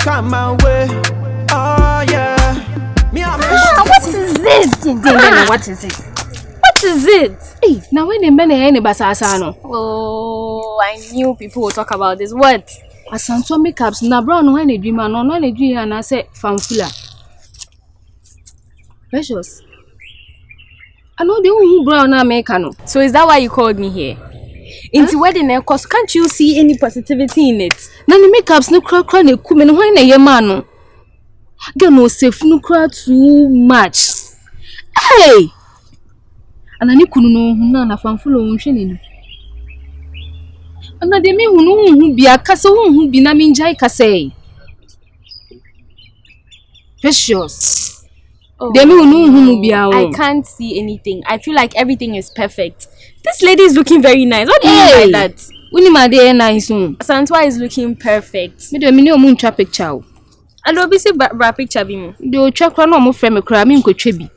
come my way. Oh yeah. What is it? What is it? What is it? Hey, now when the men are in the basasano. Oh, I knew people would talk about this. What? Asanso makeups na brown when a dream and on a dream and I say fanfula. Precious. I know the who brown na make no. So is that why you called me here? Into wedding cause can't you see any positivity in it? Na the makeups no crack na kume no when a man. Get no safe no crack too much. Hey. And I kunu no na fanfula unhwe and they mean who be a castle who be namin jai kase. Precious. Oh, they mean who be our I can't see anything. I feel like everything is perfect. This lady is looking very nice. What do you mean by that? Uni ma dey nice soon. Santwa is looking perfect. Me do me no mun twa picture. And obi say bra picture bi mu. Dey o twa kra no mo frame kra me nkotwa bi.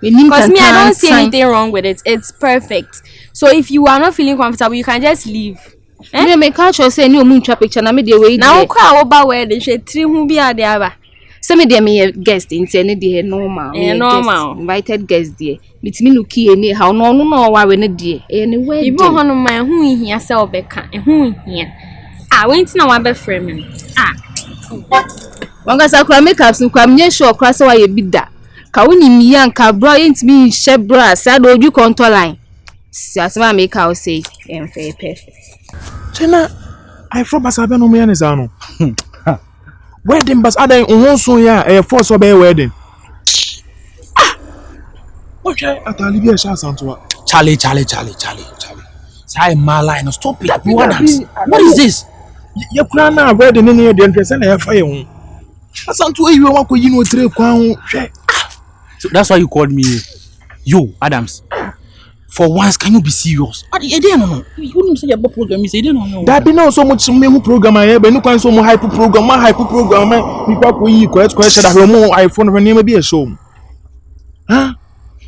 Because me, I don't see anything wrong with it. It's perfect. So if you are not feeling comfortable, you can just leave. Me make culture say no mun twa picture na me dey wait. Now kwa oba we dey she tri hu bi ade aba. Say me dey me guest inti ne dey normal. Normal. Invited guest there. Bitimi no kie ni how no worry ne dey. Ne way. Ibo hono man hu hia se obeka. Hu hia. Went na wa be frame me. Wanga sakura makeups nkwa mnye sure kra se wa ye bida. Ka woni mi yanka bro yentimi she bra sa do oju control line. Si asema make how say very perfect. Chena I from Basabe no me yanisa no. Wedding bas adan onso ya force obey wedding. Okay, atali bi e sha santoa. Charlie. Say my line stop it. What is this? Ye kura na wedding ni e dey interest na e fa ye ho. Asantoa iwe wan ko yi no tire kwan ho hwe. So that's why you called me. Yo, Adams. For once, can you be serious? You didn't know. You wouldn't say about program. You say you didn't know. That be not so much me program I but no can so much hype program. My hype program. Me kwa yi question that mo iPhone for name be a show. Huh?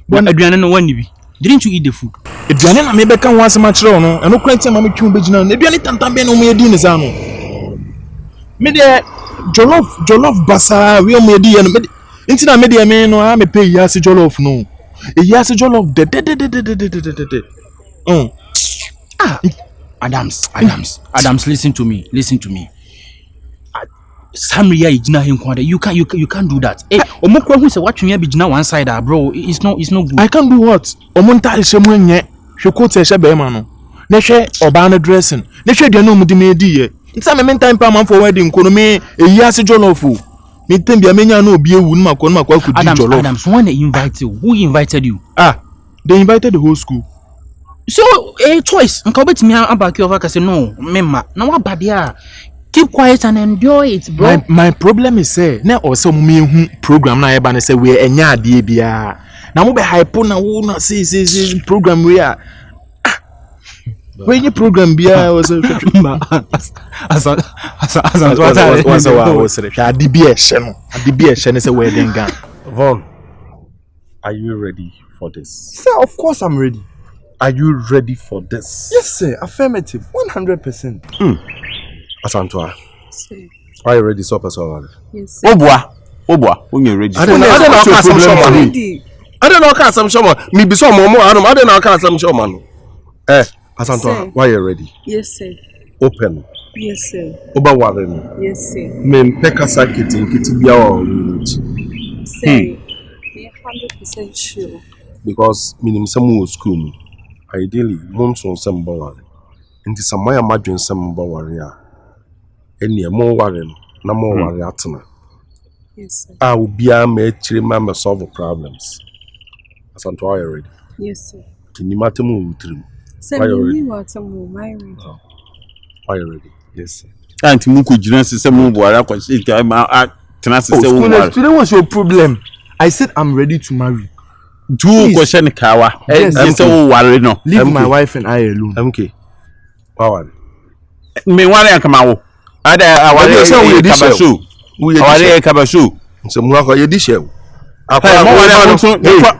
When Adriana no one be. Didn't you eat the food? Adriana na me be kan once match no. E no kwenti ma me twu be gina. Adriana tantan be no mo yedi ni sa no. Me de jollof basa we mo yedi no. Inti na me de me no a me pay yasi jollof no. E yasi jollof de. Adams, listen to me. Samria igina hinkwade. You can't do that. Eh, omokwa hu se watwenya be gina one side bro. It's not good. I can do what? Omonta ishemu nye. Hwe coat e hye be ma no. Na hwe oba na dressing. Na hwe de no mu de me di ye. Nti me time pa man for wedding ko no me e yasi jollof o. Me tembia menya na obi ewu nma ko akudi jollof. Adams, when they invite you, who invited you? They invited the whole school. So a choice. Nka obeti me abaki over ka say no, memma. Na wa badia. Keep quiet and endure it, bro. My problem is say na also me hu program na eba na say we enya ade bia. Na mo be hype na wo na say program we a. When you program bia was ade bia she say wedding gang. Von, are you ready for this? Sir, of course I'm ready. Are you ready for this? Yes, sir. Affirmative. 100%. Asantoa. Sir. Are you ready, so person? Yes, sir. Obwa, when you're ready. I don't know some show. Me be so momo. I don't know some show man. Asantoa, why you ready? Yes, sir. Open. Yes, sir. Oba warren. Yes, sir. Me peka sakiti bia o. Sir. Be 100% sure. Because minim some school. Ideally, months on some bawari. Into some my imagine some bawari. Any more worrying, no more worry atna. Yes, sir. I will be a me solve problems. As I'm ready. Yes, sir. Can you matter move through? Sir, you want to move my ready. Are you ready? Yes, sir. And Muku Jones is a move where I can see Today was your problem. I said I'm ready to marry. Two question kawa. Yes, so worry no. Leave my wife and I alone. MK. Power. Me worry come out. Ada awale kabashu. Awale kabashu. So mwako ye dishe. Akwa mo wale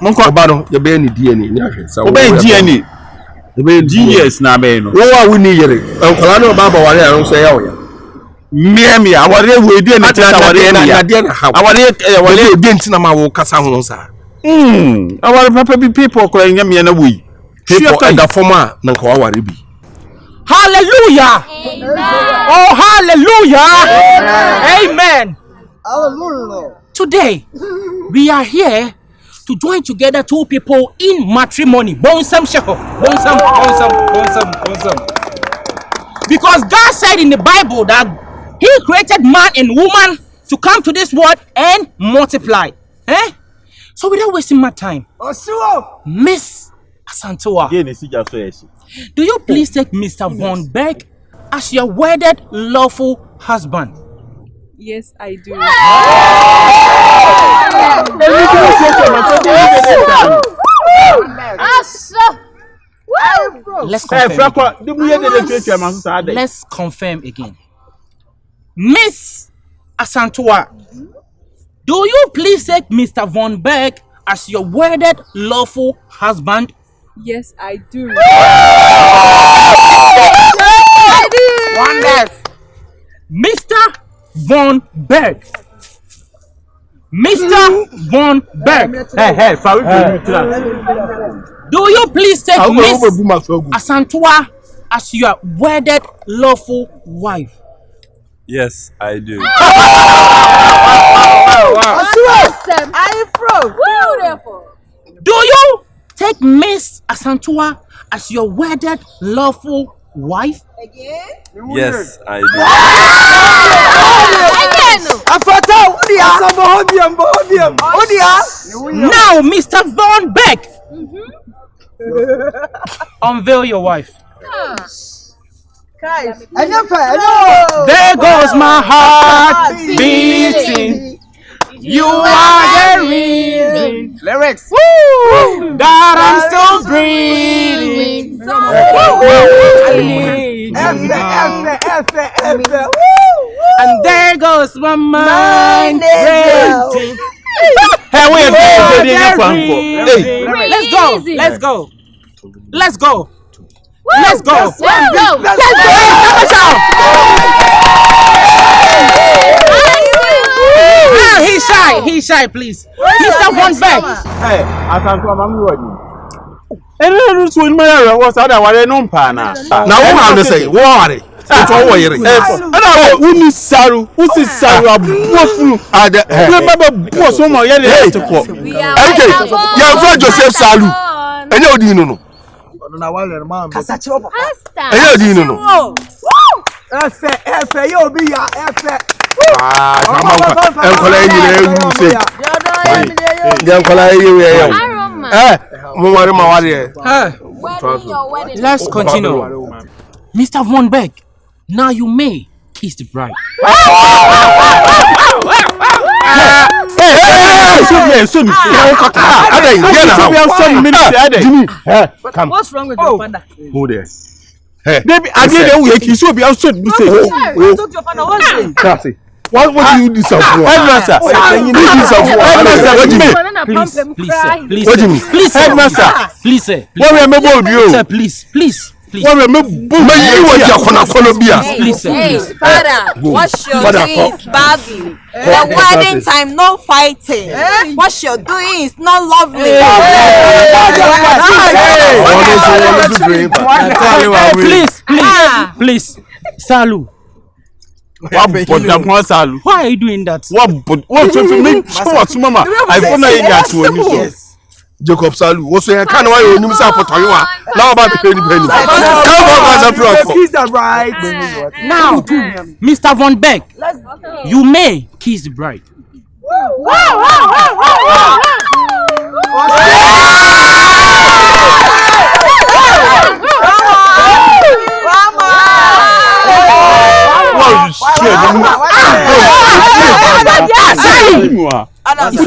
monko obano ye be ni DNA ni ahwe. Sa wo be DNA. Ye be GS na be no. Wo wa wuni yere. Enkola no baba wale aron so ya oya. Me, I was there with them. I was against Nama Casa. Our papa people calling me and a wee. People and the former Nankawa Ribi. Hallelujah! Oh, hallelujah! Amen. Hallelujah. Today, we are here to join together two people in matrimony. Bonsam shako. Bonsam. Because God said in the Bible that He created man and woman to come to this world and multiply. So without wasting my time, Miss Asantewa, do you please take Mr. Von Berg as your wedded lawful husband? Yes, I do. Let's confirm again. Miss Asantewa, do you please take Mr. Von Berg as your wedded lawful husband? Yes, I do. Mr. Von Berg. Mr. Von Berg. Do you please take Miss Asantewa as your wedded lawful wife? Yes, I do. Do you take Miss Asantewa as your wedded lawful wife? Yes, I do. Now, Mr. Von Berg, unveil your wife. There goes my heart beating. You are the reason. Lyrics. That I'm still breathing. And there goes my mind racing. Hey, let's go. He's shy, please. Mr. Von Berg. Hey, Asantewa, I'm ready. And then it's when my was other no pana. Now, what I say, what? It's all way. And I wouldn't saru, who's this saru? I remember was so my yellow to call. Okay, you're for Joseph Salu. And you didn't know. Let's continue. Mr. Von Berg, now you may kiss the bride. What's wrong with your father? Who there? Baby, I didn't wake you so be outside. What do you do for? Please, headmaster. Please, sir. What remember you? Sir, please. What remember you were Colombia? Please. Father, what you're doing is badly. The wedding time, no fighting. What you're doing is not lovely. Please, Salu. Why are you doing that? Jacob Salu, what's your kind of way you knew for Toyota? Now about the penny. Kiss the bride. Now, Mr. Von Berg, you may kiss the bride. Adams,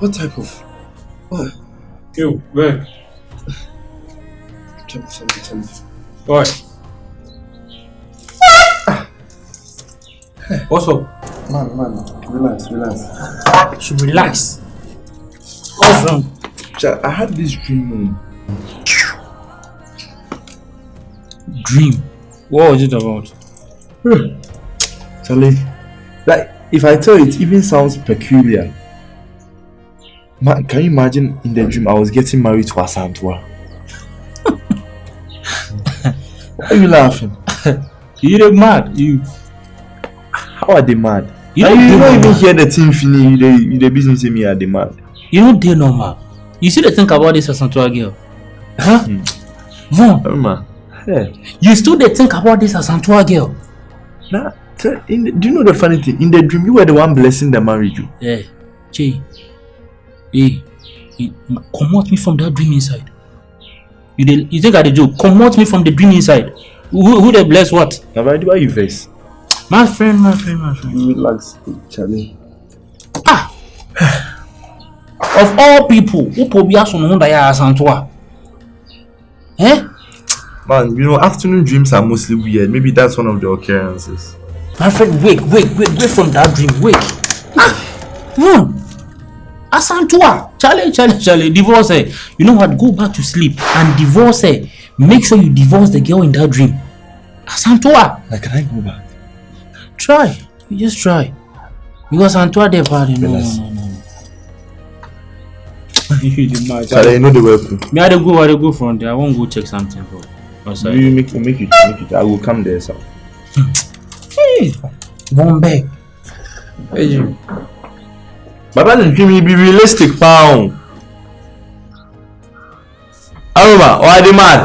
What type of? What? Yo, where? Tell me. Boy. What's up? Man, relax. Should relax. What's wrong? I had this dream. Dream? What was it about? Charlie, like if I tell you, it even sounds peculiar. Man, can you imagine in the dream I was getting married to Asantwa? Why are you laughing? You're mad. How are they mad? You don't even hear the thing feeling the business in me are they mad. You don't dare normal. You still think about this Asantwa girl? Huh? Von. Hey. You still think about this Asantwa girl? Nah, do you know the funny thing? In the dream, you were the one blessing the marriage. Yeah. Che. Hey. Come out me from that dream inside. You think I the joke? Come out me from the dream inside. Who they bless what? Why you face? My friend. Relax, Charlie. Of all people, who probably has on that Asantwa? Eh? Man, you know, afternoon dreams are mostly weird. Maybe that's one of the occurrences. My friend, wake from that dream. Wake. Asantwa. Charlie, divorce her. You know what? Go back to sleep and divorce her. Make sure you divorce the girl in that dream. Asantwa. Like, can I go back? Try. You just try. Because Asantwa there, party. No. Charlie, you know the weapon. Me, I go from there. I won't go check something, bro. You make it. I will come there, sir. Hey, one bag. Hey, you. Baba didn't give me be realistic, pound. Aroma, why the man?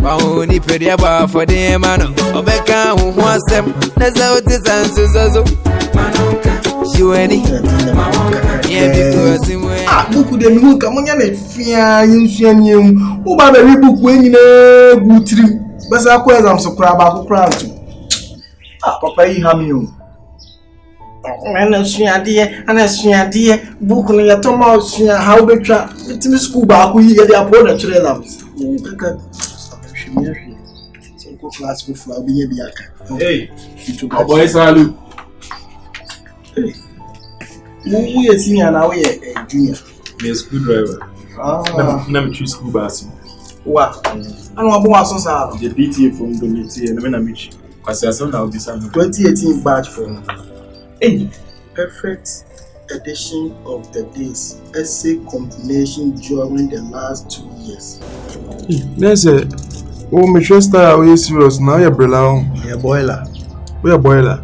Only pretty about for the man. Obeka who wants them. That's how it is, and so. You any? Yeah, because book de mi hu ka mo nya na fia yinsuanyem wo ba be book we nyina gutrim besa ko exam so kra ba ko kra nto papa yi ha mi o ana suade book no ya to ma sua how betwa itimi school ba ko yi ya dia pro na chere exams kaka hwemi so ko class ko fla obi nya bi aka hey boy salu hey we are senior now, we are junior. Me school driver. Let me choose school bus. What? I don't want to go the PTA from Domiti and I'm Mitch. Because I saw now this 2018 batch from. Hey, perfect edition of the days. Essay combination during the last 2 years. There's a Manchester, we serious now. You're brilliant. Yeah, boiler. We are boiler.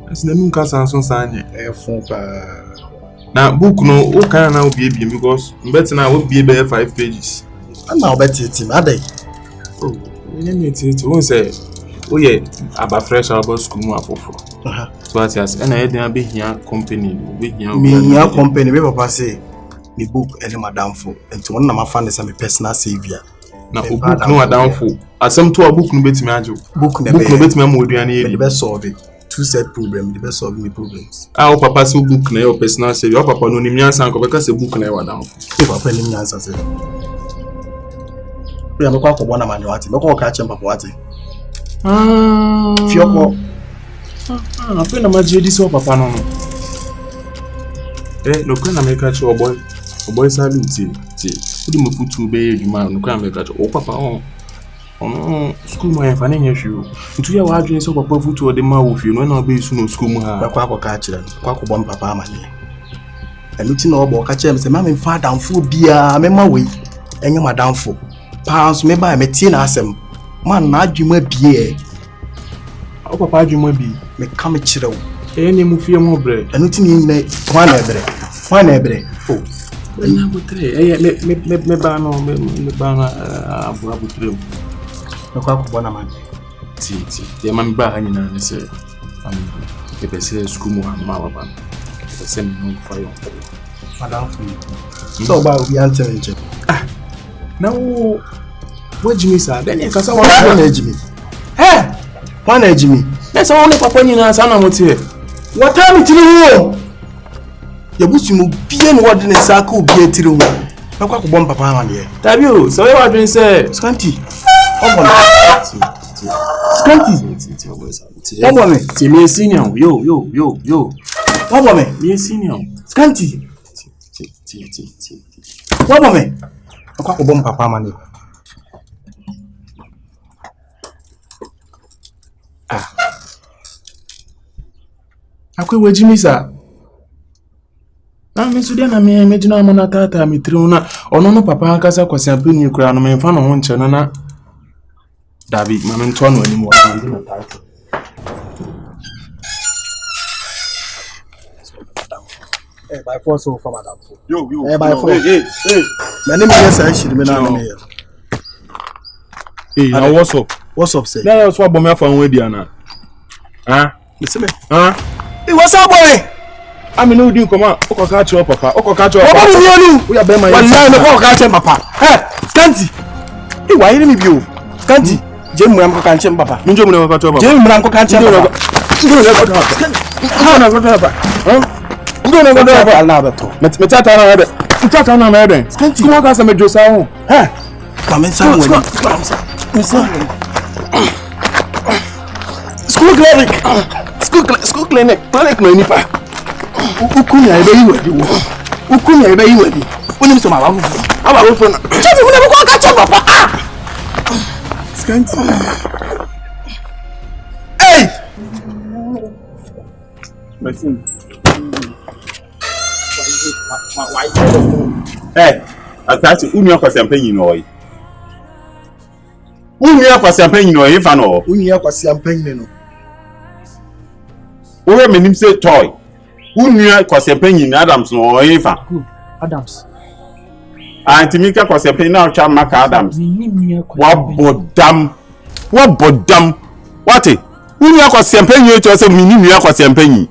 It's the moon cast and so sign. Now, book no, what can now be because better now will be 5 pages. And now better it, Ade. Oh, you need it. Who say, oh, yeah, about fresh about school. So, I said, and I didn't be here company. Me, your company, we papa say, me book any madam for, and to one of my fans is my personal savior. Now, book no downfall. As some to a book no bet me, book no bet me, the best solve it. 2 set problem, the best solving the problems. Our papa so book na your personal say your papa no nim nyansa nko because the book na e down. If papa nim nyansa say. We am kwa ko bona man wati. Me ko ka chem papa wati. Fioko. Na fe na maji di so papa no. No kwa na me ka che boy salute ti. Udi mo futu be eduma no kwa me ka che papa on. School my fanning issue. To your wardrobe, so papa foot or the mouth, you know, not be soon school. Quack catcher, quack one papa money. And looking over catch him, say, Mammy, far down full beer, I'm in my way, and you're my downfall. Pounds may buy me tin as him. Man, not you may be. Oh, papa, you may be. May come a chill. Any move your more bread. And looking in one every. Oh, when I would say, me banner, me banner, no kwa man. The man behind you say, if I say school more and Malaban, send me fire. Madam, so about the answer. Now, what Jimmy said, then you can say, one edge me. Hey, one edge me. That's only Papa in our son. What time it is? You busu mu bien word in circle be a tiro. Na kwa kubom papa man here. Tabio, so you are doing say Scanty. Scanty. What about me? ti me senior. Yo. What about me? Me senior. Scanty. What about me? Na kwa kubom papa man here. Akwe wejimi sa. Na me so dia na me imagine mo na tata me triu na ono no papa akasa kwasi apeni kura no me fa no ho nche na Dabi ma me nto no ani mo na ndi na tata. By force so from madam. Yo. By force. Hey. My name is Seer, me na me. Hey, now what's up? What's up, sir? That's what bomb for we dia na. Listen me. Hey, what's up, boy? I mean, no, come on. Oko catch your papa. We are better. Wallahi no catch papa. Hey, Scanty. Hey, why you me bio? Scanty. Jem mu am ko catch papa. Minjo mu na catch papa. Jem mu am ko catch papa. Tata na mede. Scanty. Kuma ka sa me josa ho. Come inside. School clinic. Clinic no nipa. Ukunya ebe yiwadi. Oni so ma wa fufu. Aba wo fo na. Chefu na ko ka cho papa. Scanty. Hey! Listen. Hey, atati unu akwasi ampanyi no yi. Unu akwasi ampanyi no yi fa no. Unu akwasi ampanyi no. Owe menim say toy. Unu akwasi ampanyi na Adams no yi fa. Adams. Antimika akwasi ampanyi na ucha maka Adams. Wa bodam. Wate? Unu akwasi ampanyi o say minim akwasi ampanyi.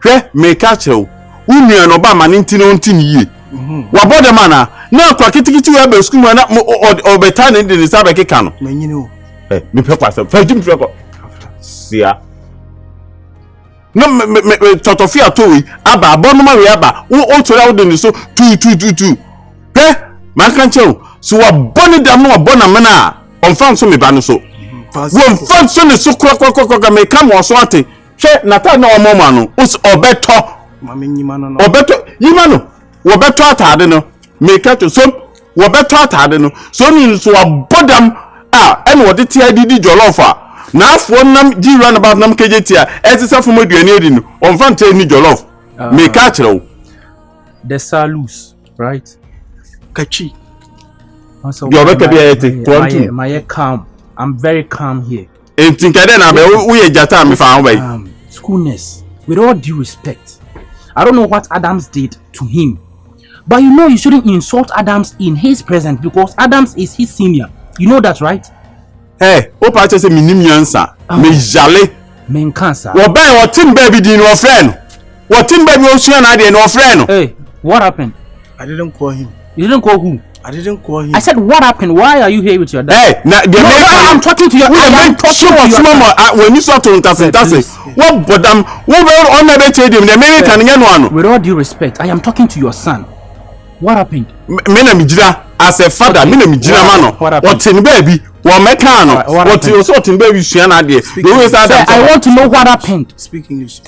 Hwe me catch you. Unu no ba man ntino ntini ye. Wa bode mana na kwa kitikiti we be school na obeta ne de sabe keka no. Manyini o. Me pe kwasa. Fajim fe ko. Sia. No me totofia to we aba abonu ma we aba. O tora wo de so tu. Hwe man kan chew. So wa boni dam no wa bona mena on fan so me ba no so. Wo fan so ne so kwa me kam wo so ate. Hwe nata na o moma no. Obeto Mama nyima no. Obeto yima no. Wobeto atade no. Make to so wobeto atade no. So ni so abodam ene wode ti Iddi jollof na afo nam ji run about nam kejeti etisa fo moduane edi no. Onfa nte ni jollof. Make kire wo. The salus, right? Kachi. Yo be kebi ayete. My calm. I'm very calm here. Entinkade na be wo ye jata me fa ho bai. Schoolness. With all due respect, I don't know what Adams did to him, but you know you shouldn't insult Adams in his presence because Adams is his senior. You know that, right? Hey, opa che se minim yansa, me jale. Men cancer. Wo be wo tim baby di no friend. Wo tim baby o sua na de no friend. Hey, what happened? I didn't call him. You didn't call who? I didn't call him. I said, what happened? Why are you here with your dad? Hey, I'm talking to you. I'm talking to you. When you saw to what but what on the tell them the American one. With all due respect, I am talking to your son. What happened? Mena mijira as a father, mena mijira mano. What in baby? What mekano? What you sort in baby Shiana dear. I want to know what happened. Speak English.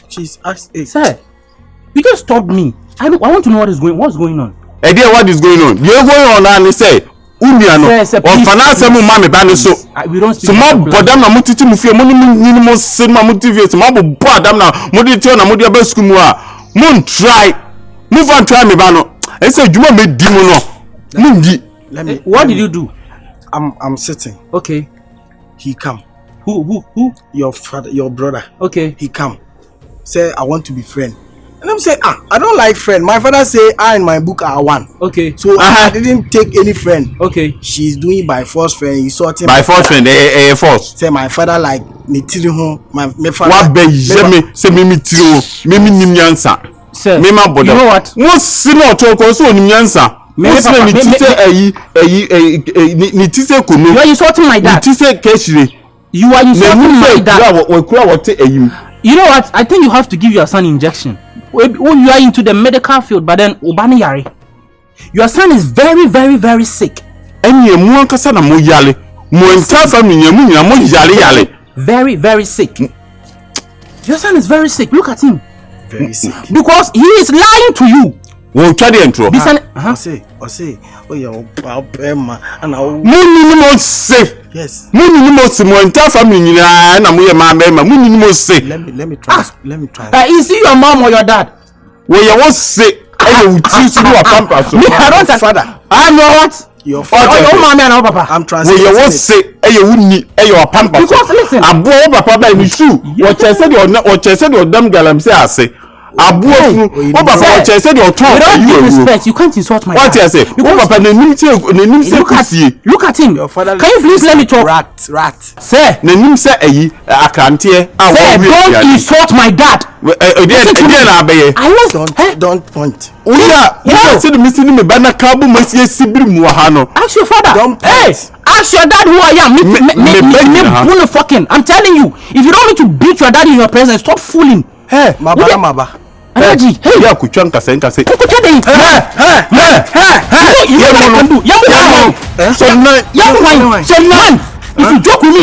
She's asked. Sir, you just stopped me. I want to know what's going on. Idea what is going on? You're going on and say Umiano on finance mama ba no so. We don't speak. So ma bodam na mutiti mu fie mo ni mo se ma motivate ma bo bodam na mo de tio na mo de ba school mu a mo try move on try me ba no. E say djuma me di mu no. Mo di. What did you do? I'm sitting. Okay. He come. Who? Your father, your brother. Okay. He come. Say I want to be friend. And I'm saying, I don't like friend. My father say I and my book are one. Okay. So I didn't take any friend. Okay. She's doing by force friend. You saw him. By force friend, force. Say my father like me tiri home. My father. What be me say me tiri me nimyansa. Sir. Me ma boda. You know what? Mo si no to so nimyansa. Me say me tise ni tise kono. You are insulting my dad. Ni tise keshire. You are insulting my dad. We kura wote eyim. You know what? I think you have to give your son injection. When you are into the medical field, but then Obani Yari. Your son is very, very, very sick. Very, very sick. Your son is very sick. Look at him. Very sick. Because he is lying to you. Won't try the intro. Oh, yeah, Emma, and I'll say. Yes. Let me try. Is he your mom or your dad? Well, you won't say. I choose to do a pampas. I don't father. I know what. Your father. Oh, mommy and papa. I'm translating. Well, you won't say. You wouldn't need your pampas. Because listen. I'm born papa by me too. What I said, your damn girl, I'm say. Papa, what I said, your tongue. Without due respect, you can't insult my what I say. Papa, look at him. Your father. Can you please let me talk? Rat. Sir. Don't insult my dad. Don't point. Ask your father. Don't point. Hey, ask your dad who I am. I'm telling you, if you don't need to beat your dad in your presence, stop fooling. Hey, Maba. Hey, ya kuchanga senka se. If you joke with me,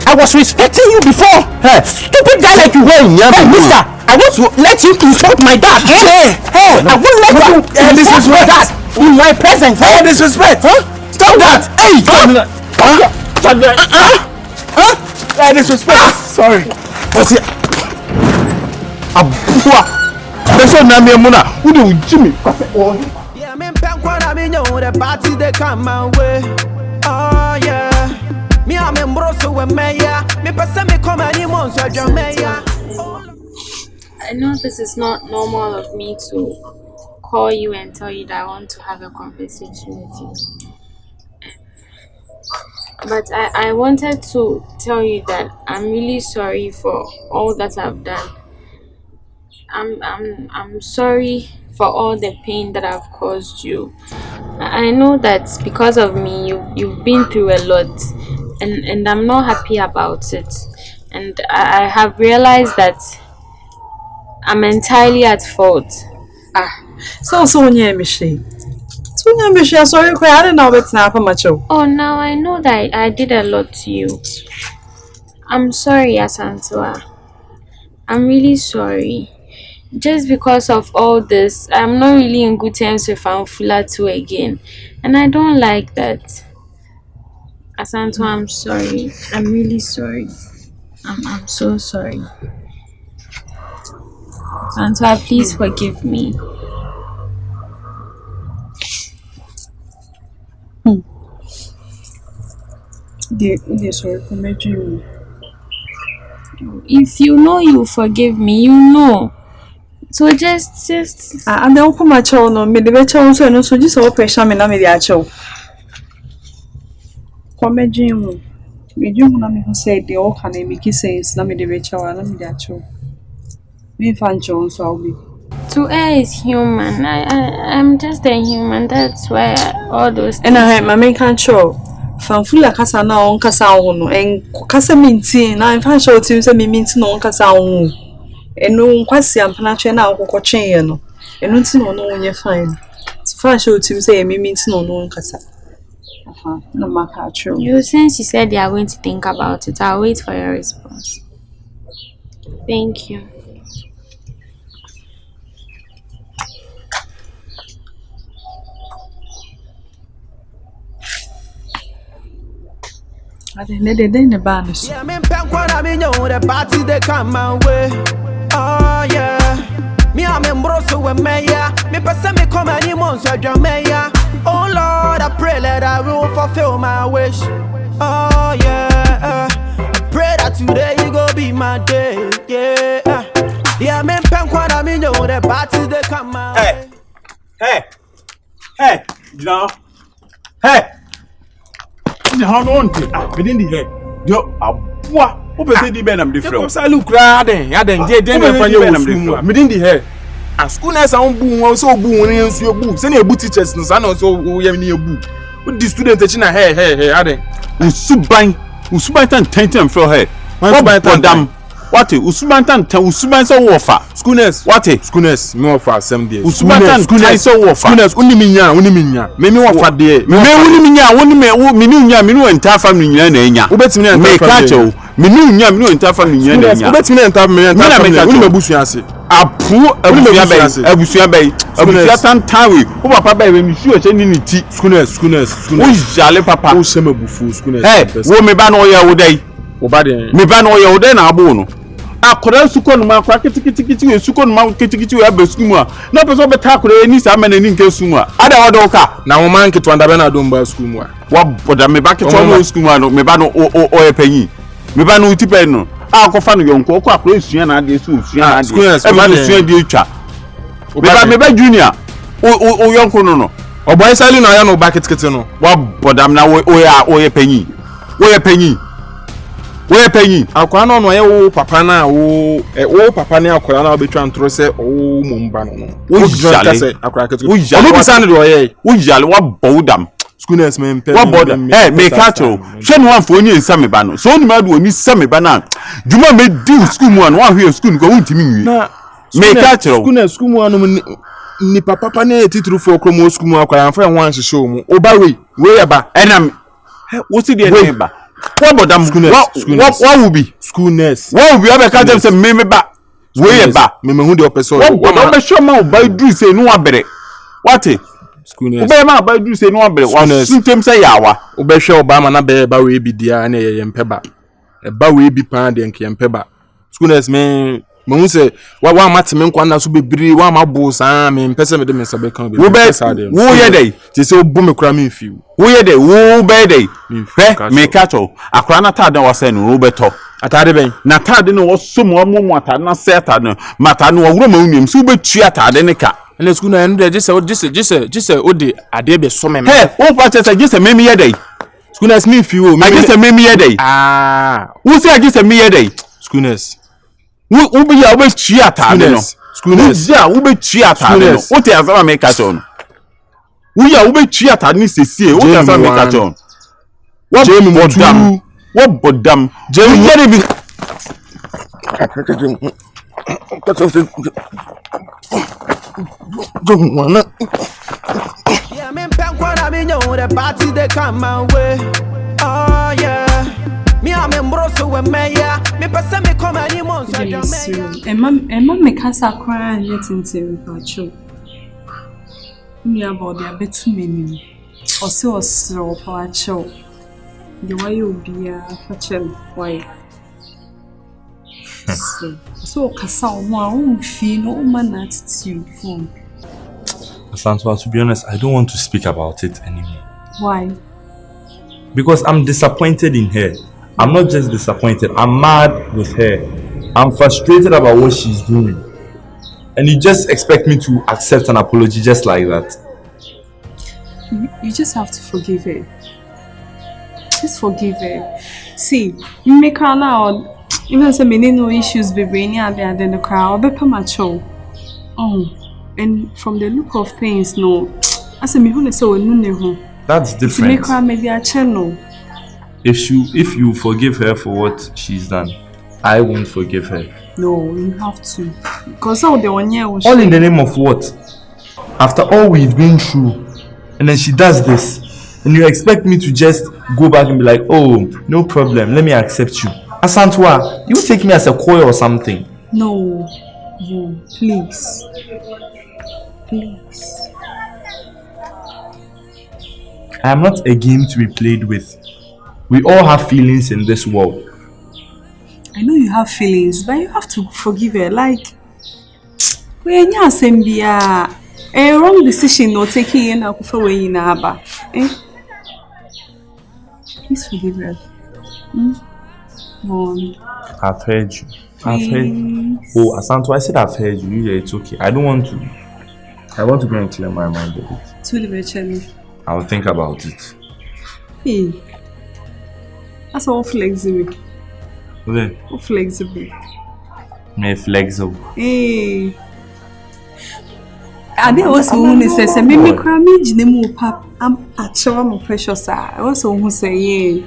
I was respecting you before. Stupid guy like you. Hey, mister, I want to let you insult my dad. Hey, I won't let you insult my dad in my presence. Hey, disrespect. Stop that. Hey, Hey, disrespect. Sorry. What's it? Abua. That's what Namia Muna. Who do Jimmy? Yeah, me the party they come my way. Oh yeah. Me I'm in Broso with Maya. Me person me come any months with Jamaica. I know this is not normal of me to call you and tell you that I want to have a conversation with you. But I wanted to tell you that I'm really sorry for all that I've done. I'm sorry for all the pain that I've caused you. I know that because of me you've been through a lot, and I'm not happy about it. And I have realized that I'm entirely at fault. So Michelle. Sorry, I don't know what's now for much. Oh, now I know that I did a lot to you. I'm sorry, Asantua. I'm really sorry. Just because of all this, I'm not really in good terms with Fanfula too again. And I don't like that. Asantua, I'm sorry. I'm really sorry. I'm so sorry. Asantua, please forgive me. They're sorry for making you. If you know you forgive me, you know. So just and then open my child no me the better so no so just all pressure me na me the child. Come dream. Me dream na me who said the all can make sense na me the better na me the child. Me fan child so I'll be. To err is human. I'm just a human. That's why all those and I my main control. Fanfula kasa na on kasa no en kasa minti na en fan show team say me minti no on kasa on eno nkwasi ampana twe na akokko twen no eno nti no no onye fine fan show team say me minti no on kasa no maka true. You since you said you are going to think about it, I'll wait for your response. Thank you. Yeah, me the party they come my way. Oh yeah. Me I'm in Broso with Maya. Me person me come any months with Jamaica. Oh Lord, I pray that I will fulfill my wish. Oh yeah. I pray that today you go be my day. Yeah. Yeah, me the party they come my way. Hey, John. Hey. The hand on within the head. Yo, abua. Who be say the ben am different? Say look ra den, ya den dey den fan you within the head. As school nurse am bu won so bu won nsuo bu. Say na ebu teachers no say na so wo yam ni ebu. What the student teaching hey, ade. Usuban tan from her. What dam? What Usuban so wafa. Schoolness. What Schoolness me wafa 7 days. Usuban so wafa. Schoolness uniminya. Me wafa de. Me uniminya me no enta family nyina na enya. Ubetimi na enta family. Me no enta family nyina na enya. Ubetimi na enta family. Unimebusu ase. Apu abusua bai abusua tantawe wo papa bai we misu e ni ti schoolness wo jale papa wo semabufu schoolness wo me ba no ye wo dai wo ba de me ba no ye wo dai na abo no akora sukonu ma akora kitikiti we sukonu ma kitikiti we abesu mu a na peso be ta akora ni sa ma na ni nke su mu a ada wo do ka na wo man ke to anda be na do mba school mu a wa boda me ba ke to no school mu a no me ba no o ye panyi me ba no utipe no akofa no yonko okọ akọ esua na ade so esua na ade e ma no esua de etwa me ba junior o yonko no oboy sali na ya no ba kitikiti no wa bodam na o ye panyi akwa no ye wo papa na wo papa ne akwa na obetwa ntro se o mumba no wo jale akwa kitikiti o bi san de o ye wo jale wa bowdam schoolness me mpe me catch hwe no anfo oni nsa me ba no so oni ma do oni sa me ba na djuma me di school mu an wa hwe school ko wontimi nwi me catch school mu an ni papa ne titru fo kromo school mu akwa anfa en wan hye mu oba we ya ba enam wo si de ne ba wo bodam wa wo bi schoolness wo bi abe catch say me ba we ya ba me hu de opeso wo be show ma ba dru say no abere what schoolness ube ma ba du se no abere wa suntem se yawa ube hwe obama na be ba we bi dia na ye mpeba e ba we bi pan de nke mpeba schoolness me hu se wa matime nkwa na so bebiri wa ma bo san me mpese me de me sabe kan be wo ye dey ti se obu me kura me fi wo ye dey wo be dey me catch akra na ta de wa se no wo beto atade ben na tade no wo so mo atade na se atade no mata no wo wuro ma unim so be tu atade ne ka ele school na ende just odi ade be so me wo pa che just me ye dey schoolness me fi wo me just me ye dey wo se just me ye dey schoolness wo be ya wo be tu atade no schoolness ya wo be tu atade no wo te azama me ka cho no wo ya wo be tu atade ni sesie wo te azama me ka cho wo bodam jemi ye bi yeah, me when I know the party they come my way. Oh yeah, me I'm in Broso with me yeah. Me person me come any months. Emma me casa cry and yet in pacho. Me about the bit too many. Or so slow pacho. The way you be a fetchel why. So Casal, my feel no man attitude form. Santua, to be honest, I don't want to speak about it anymore. Why? Because I'm disappointed in her. I'm not just disappointed, I'm mad with her. I'm frustrated about what she's doing. And you just expect me to accept an apology just like that. You just have to forgive her. Just forgive her. See, you make her now. Even some no issues be bringing out there than the crowd, be mature. And from the look of things, no. I say me who so no. That's different. To make her maybe a channel. If you forgive her for what she's done, I won't forgive her. No, you have to. Because all the 1 year was all in the name of what? After all we've been through, and then she does this, and you expect me to just go back and be like, oh, no problem, let me accept you. Asantwa, you take me as a coy or something. No, please. Please. I am not a game to be played with. We all have feelings in this world. I know you have feelings, but you have to forgive her. Like, when you are a wrong decision or taking in a way in Abba. Please forgive her. I've heard you. I've heard you. Oh, Asanto, I said I've heard you. Yeah, it's okay. I want to go and clear my mind a bit. I'll think about it. Hey. That's all flexible. Okay. How flexible? Me flexible. Hey. I didn't also want to say, "Maybe crammy Jinemu pap." I'm actually precious. I also want to say, "Yeah."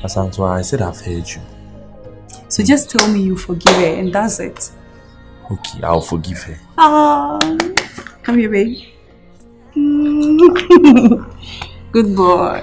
Asantwa, I said I've heard you. So just tell me you forgive her, and that's it. Okay, I'll forgive her. Come here, baby. Good boy.